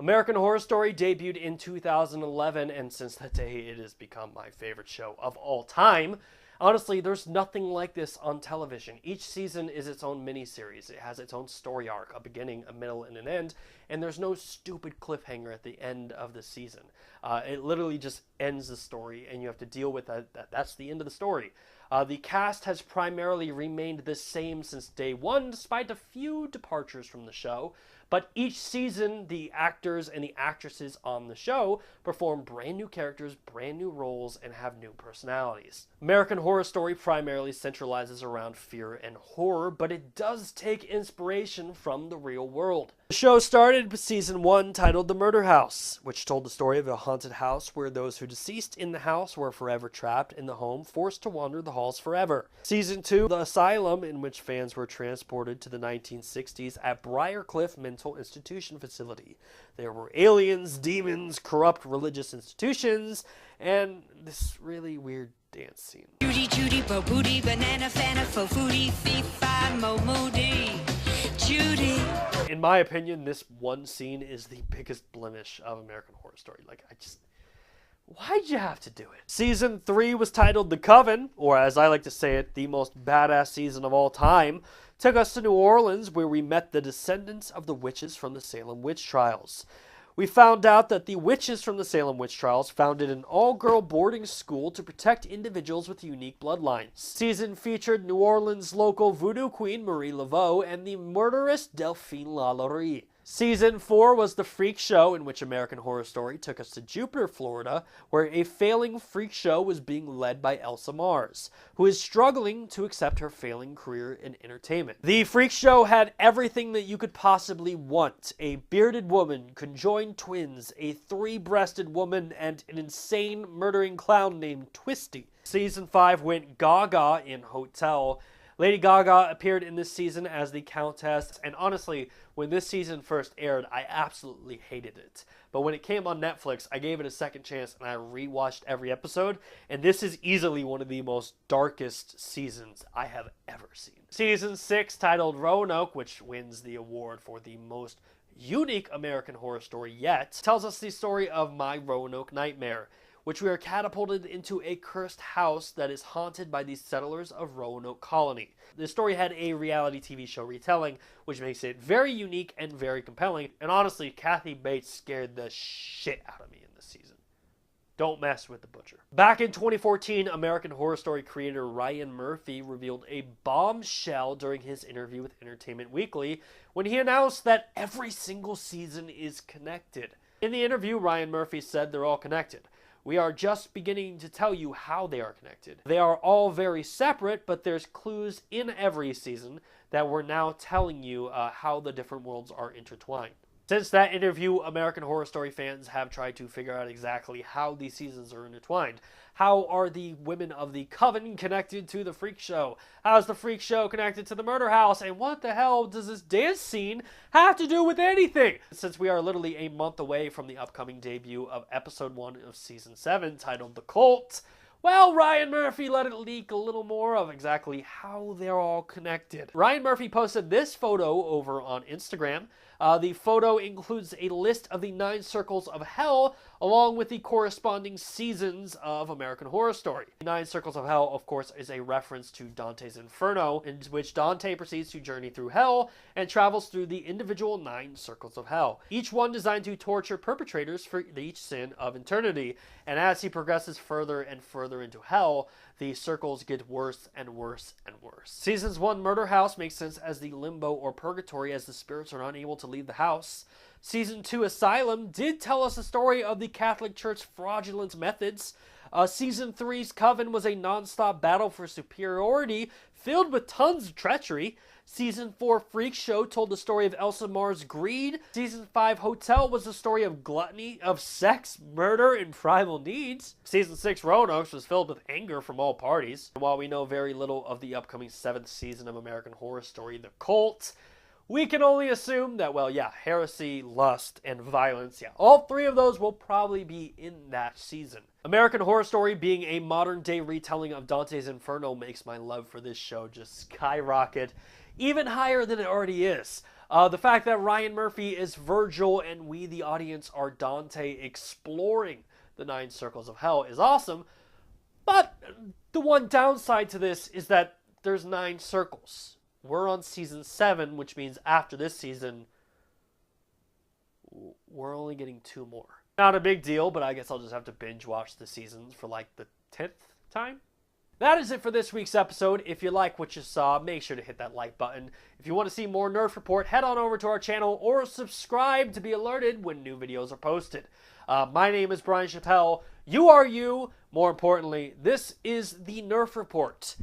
American Horror Story debuted in 2011, and since that day, it has become my favorite show of all time. Honestly, there's nothing like this on television. Each season is its own miniseries. It has its own story arc, a beginning, a middle, and an end, and there's no stupid cliffhanger at the end of the season. It literally just ends the story, and you have to deal with that. That's the end of the story. The cast has primarily remained the same since day one, despite a few departures from the show. But each season, the actors and the actresses on the show perform brand new characters, brand new roles, and have new personalities. American Horror Story primarily centralizes around fear and horror, but it does take inspiration from the real world. The show started with season 1 titled The Murder House, which told the story of a haunted house where those who deceased in the house were forever trapped in the home, forced to wander the halls forever. Season 2, The Asylum, in which fans were transported to the 1960s at Briarcliff Mental Institution Facility. There were aliens, demons, corrupt religious institutions, and this really weird dance scene. Judy, Judy, bo booty, banana, fana, fo foodie, fee, fi, mo moody. Judy. In my opinion, this one scene is the biggest blemish of American Horror Story. Why'd you have to do it? Season 3 was titled The Coven, or as I like to say it, the most badass season of all time. Took us to New Orleans, where we met the descendants of the witches from the Salem witch trials. We found out that the witches from the Salem witch trials founded an all-girl boarding school to protect individuals with unique bloodlines. Season featured New Orleans local voodoo queen Marie Laveau and the murderess Delphine Lalaurie. Season 4 was the freak show, in which American Horror Story took us to Jupiter, Florida, where a failing freak show was being led by Elsa Mars, who is struggling to accept her failing career in entertainment. The freak show had everything that you could possibly want: a bearded woman, conjoined twins, a three-breasted woman, and an insane murdering clown named Twisty. Season 5 went gaga in Hotel. Lady Gaga appeared in this season as the Countess, and honestly, when this season first aired, I absolutely hated it. But when it came on Netflix, I gave it a second chance and I rewatched every episode, and this is easily one of the most darkest seasons I have ever seen. Season 6, titled Roanoke, which wins the award for the most unique American Horror Story yet, tells us the story of My Roanoke Nightmare, which we are catapulted into a cursed house that is haunted by the settlers of Roanoke Colony. The story had a reality TV show retelling, which makes it very unique and very compelling, and honestly, Kathy Bates scared the shit out of me in this season. Don't mess with the butcher. Back in 2014, American Horror Story creator Ryan Murphy revealed a bombshell during his interview with Entertainment Weekly when he announced that every single season is connected. In the interview, Ryan Murphy said they're all connected. We are just beginning to tell you how they are connected. They are all very separate, but there's clues in every season that we're now telling you how the different worlds are intertwined. Since that interview, American Horror Story fans have tried to figure out exactly how these seasons are intertwined. How are the women of the Coven connected to the freak show? How is the freak show connected to the murder house? And what the hell does this dance scene have to do with anything? Since we are literally a month away from the upcoming debut of episode 1 of season 7, titled The Cult, well, Ryan Murphy let it leak a little more of exactly how they're all connected. Ryan Murphy posted this photo over on Instagram. The photo includes a list of the 9 circles of hell, along with the corresponding seasons of American Horror Story. 9 Circles of Hell, of course, is a reference to Dante's Inferno, in which Dante proceeds to journey through hell and travels through the individual 9 circles of hell, each one designed to torture perpetrators for each sin of eternity. And as he progresses further and further into hell, the circles get worse and worse and worse. Seasons 1 Murder House makes sense as the limbo or purgatory, as the spirits are unable to leave the house. Season 2 Asylum did tell us the story of the Catholic Church's fraudulent methods. Season 3's Coven was a non-stop battle for superiority, filled with tons of treachery. Season 4 Freak Show told the story of Elsa Mars' greed. Season 5 Hotel was the story of gluttony, of sex, murder, and primal needs. Season 6 Roanoke was filled with anger from all parties. And while we know very little of the upcoming 7th season of American Horror Story, The Cult, we can only assume that, well, yeah, heresy, lust, and violence, yeah, all 3 of those will probably be in that season. American Horror Story being a modern-day retelling of Dante's Inferno makes my love for this show just skyrocket, even higher than it already is. The fact that Ryan Murphy is Virgil and we, the audience, are Dante exploring the 9 circles of hell is awesome. But the one downside to this is that there's 9 circles. We're on season 7, which means after this season, we're only getting 2 more. Not a big deal, but I guess I'll just have to binge watch the seasons for like the 10th time. That is it for this week's episode. If you like what you saw, make sure to hit that like button. If you want to see more Nerf Report, head on over to our channel or subscribe to be alerted when new videos are posted. My name is Bryant Chappel. You are you. More importantly, this is the Nerf Report.